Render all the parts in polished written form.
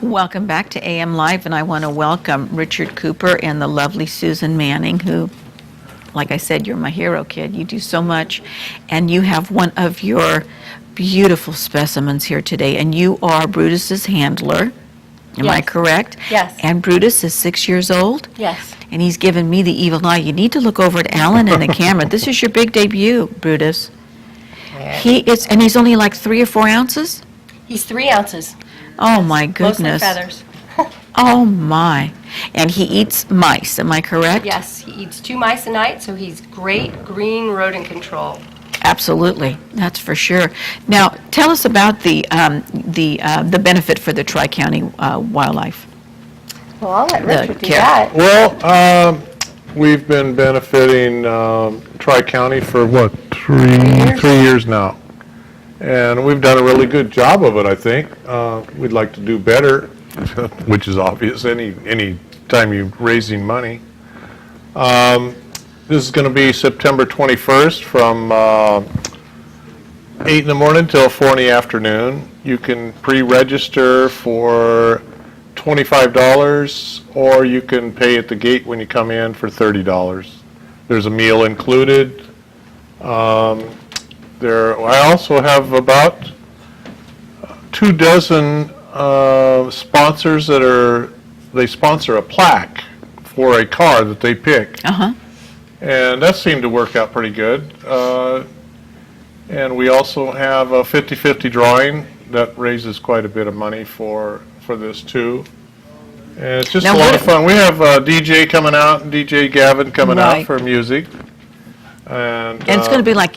Welcome back to AM Live, and I want to welcome Richard Cooper and the lovely Susan Manning, who, like I said, you're my hero, kid. You do so much, and you have one of your beautiful specimens here today, and you are Brutus's handler. Am I correct? Yes. And Brutus is 6 years old? Yes. And he's given me the evil eye. You need to look over at Alan and the camera. This is your big debut, Brutus. And he's only like 3 or 4 ounces? He's 3 ounces. Oh, my goodness. Mostly feathers. Oh, my. And he eats mice, am I correct? Yes, he eats 2 mice a night, so he's great green rodent control. Absolutely, that's for sure. Now, tell us about the benefit for the Tri-County wildlife. Well, I'll let Richard do care. that. Well, we've been benefiting Tri-County for, what, 3 years now. And we've done a really good job of it, I think. We'd like to do better, which is obvious any time you're raising money. This is going to be September 21st from 8 in the morning till 4 in the afternoon. You can pre-register for $25, or you can pay at the gate when you come in for $30. There's a meal included. I also have about 2 dozen sponsors they sponsor a plaque for a car that they pick. Uh-huh. And that seemed to work out pretty good. And we also have a 50-50 drawing that raises quite a bit of money for this too. And it's just a lot of fun. We have DJ coming out, DJ Gavin coming out for music. And it's going to be like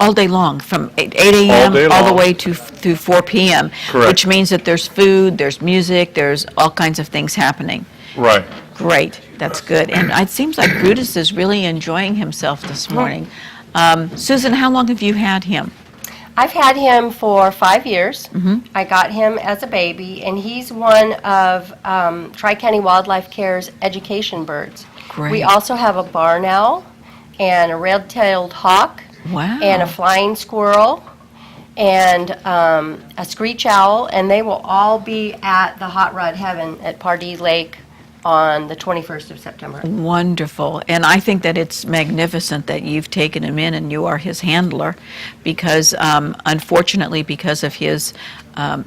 all day long, from 8 a.m. all the way through 4 p.m. Correct. Which means that there's food, there's music, there's all kinds of things happening. Right. Great, that's good. And it seems like Brutus is really enjoying himself this morning. Susan, how long have you had him? I've had him for 5 years. Mm-hmm. I got him as a baby, and he's one of Tri-County Wildlife Care's education birds. Great. We also have a barn owl and a red-tailed hawk. Wow. And a flying squirrel and a screech owl, and they will all be at the Hot Rod Heaven at Pardee Lake on the 21st of September. Wonderful. And I think that it's magnificent that you've taken him in and you are his handler, because unfortunately, because of his,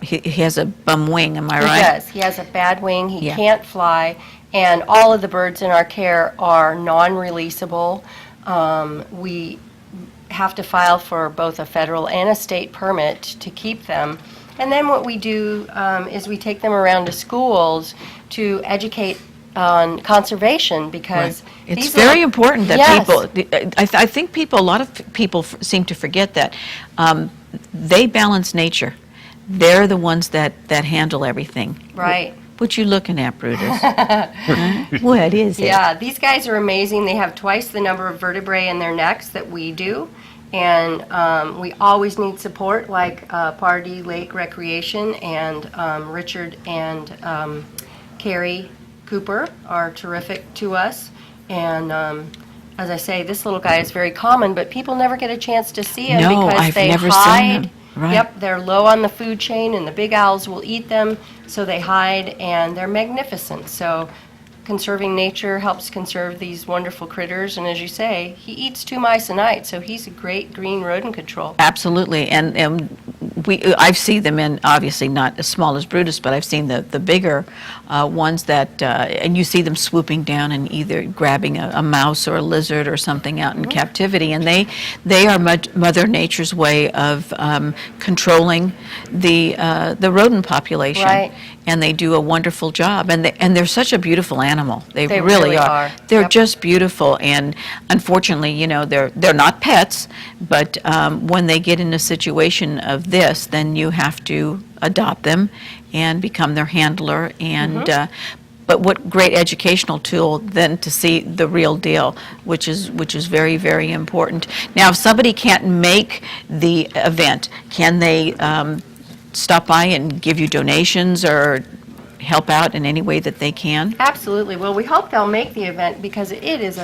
he has a bum wing, am I right? He does. He has a bad wing. He Yeah. can't fly, and all of the birds in our care are non-releasable. We have to file for both a federal and a state permit to keep them. And then what we do is we take them around to schools to educate on conservation, because It's very important that Yes. people, I think a lot of people seem to forget that they balance nature. They're the ones that handle everything. Right. What you looking at, Brutus? Huh? What is it? Yeah, these guys are amazing. They have twice the number of vertebrae in their necks that we do. And we always need support, like Pardee Lake Recreation, and Richard and Carrie Cooper are terrific to us. And as I say, this little guy is very common, but people never get a chance to see him No, because I've they never hide. seen them. Right. Yep, they're low on the food chain, and the big owls will eat them, so they hide, and they're magnificent. So conserving nature helps conserve these wonderful critters, and as you say, he eats 2 mice a night, so he's a great green rodent control. Absolutely, and I've seen them in, obviously not as small as Brutus, but I've seen the bigger ones that, and you see them swooping down and either grabbing a mouse or a lizard or something out in captivity, and they are Mother Nature's way of controlling the rodent population. Right. And they do a wonderful job, and they're such a beautiful animal. They really are. They're Yep. just beautiful, and unfortunately, they're not pets, but when they get in a situation of this, then you have to adopt them and become their handler. And but what great educational tool then to see the real deal, which is very, very important. Now, if somebody can't make the event, can they stop by and give you donations or help out in any way that they can? Absolutely. Well, we hope they'll make the event, because it is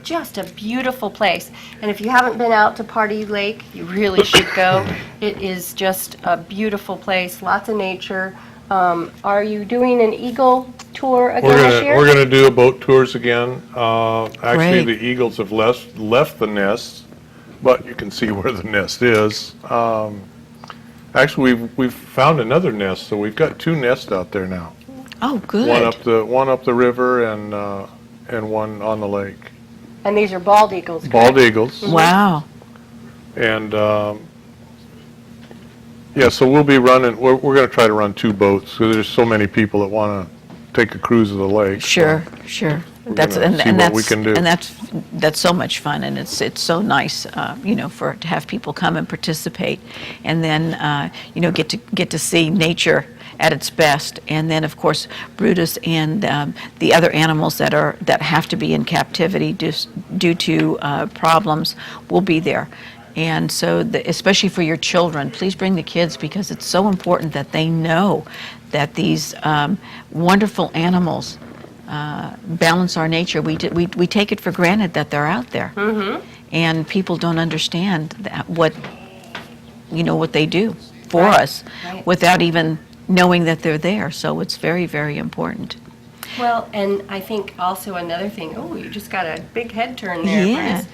just a beautiful place. And if you haven't been out to Pardee Lake, you really should go. It is just a beautiful place, lots of nature, Are you doing an eagle tour again We're this gonna, year? we're gonna do boat tours again. Actually, Great. the eagles have left the nest, but you can see where the nest is. Actually, we've found another nest, so we've got 2 nests out there now. Oh, good. One up the river and one on the lake. And these are bald eagles, correct? Bald eagles. Wow. And, yeah, so we'll be running, we're gonna try to run 2 boats, because there's so many people that wanna take a cruise of the lake. so Sure, sure. That's gonna see what we can do. And that's so much fun, and it's so nice, to have people come and participate, and then get to see nature at its best, and then of course Brutus and the other animals that have to be in captivity due to problems will be there. And so, especially for your children, please bring the kids, because it's so important that they know that these wonderful animals balance our nature. We take it for granted that they're out there, and people don't understand what they do for Right, us right. without even knowing that they're there. So it's very, very important. Well, and I think also another thing, oh, you just got a big head turn there, Yeah. Bruce.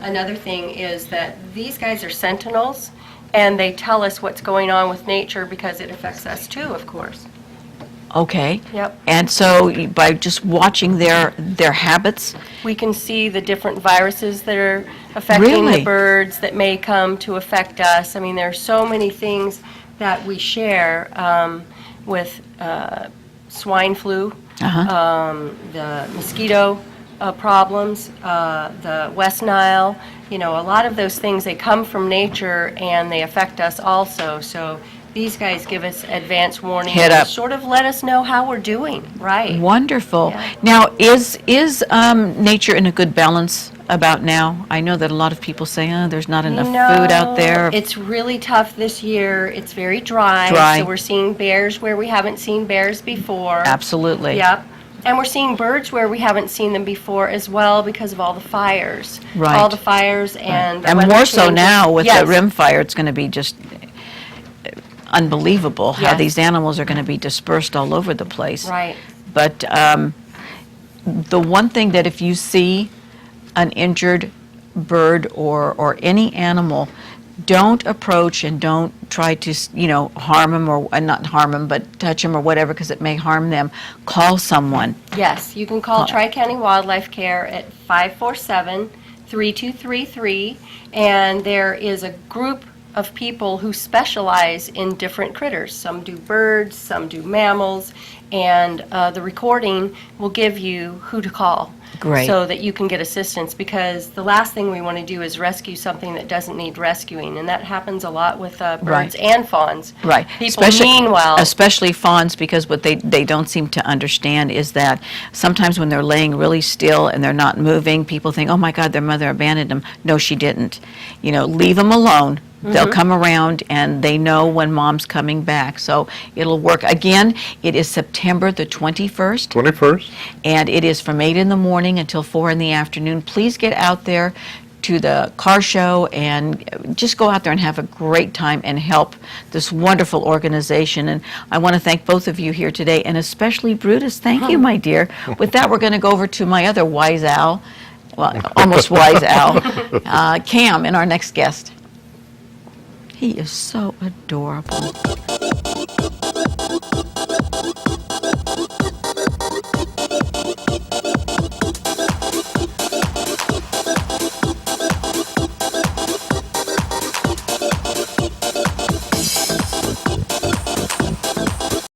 Another thing is that these guys are sentinels, and they tell us what's going on with nature because it affects us too, of course. Okay. Yep. And so by just watching their habits, We can see the different viruses that are affecting Really? the birds that may come to affect us. I mean, there are so many things that we share with swine flu, the mosquito problems, the West Nile. A lot of those things, they come from nature and they affect us also. So these guys give us advance warning. Head and up. sort of let us know how we're doing, right? wonderful. Yeah. Now, is nature in a good balance about now? I know that a lot of people say, there's not enough food out there. It's really tough this year. It's very dry. Dry. So we're seeing bears where we haven't seen bears before. Absolutely. Yep. And we're seeing birds where we haven't seen them before as well because of all the fires. Right. All the fires and the And weather more so changes. now with Yes. the rim fire, it's going to be just unbelievable how Yes. these animals are going to be dispersed all over the place. Right. But the one thing that if you see an injured bird or any animal, don't approach and don't try to, harm them or not harm them, but touch them or whatever, because it may harm them. Call someone. Yes, you can call Tri-County Wildlife Care at 547-3233, and there is a group of people who specialize in different critters. Some do birds, some do mammals, and the recording will give you who to call. Great. So that you can get assistance, because the last thing we want to do is rescue something that doesn't need rescuing, and that happens a lot with birds Right. and fawns. Right. People meanwhile, Especially fawns, because what they don't seem to understand is that sometimes when they're laying really still and they're not moving, people think, oh my God, their mother abandoned them. No, she didn't. Leave them alone. They'll come around and they know when mom's coming back. So it'll work. Again, it is September the 21st. 21st? And it is from 8 in the morning until 4 in the afternoon. Please get out there to the car show and just go out there and have a great time and help this wonderful organization. And I want to thank both of you here today, and especially Brutus. Thank you, my dear. With that, we're going to go over to my other wise owl, well, almost wise owl, Cam, and our next guest. He is so adorable.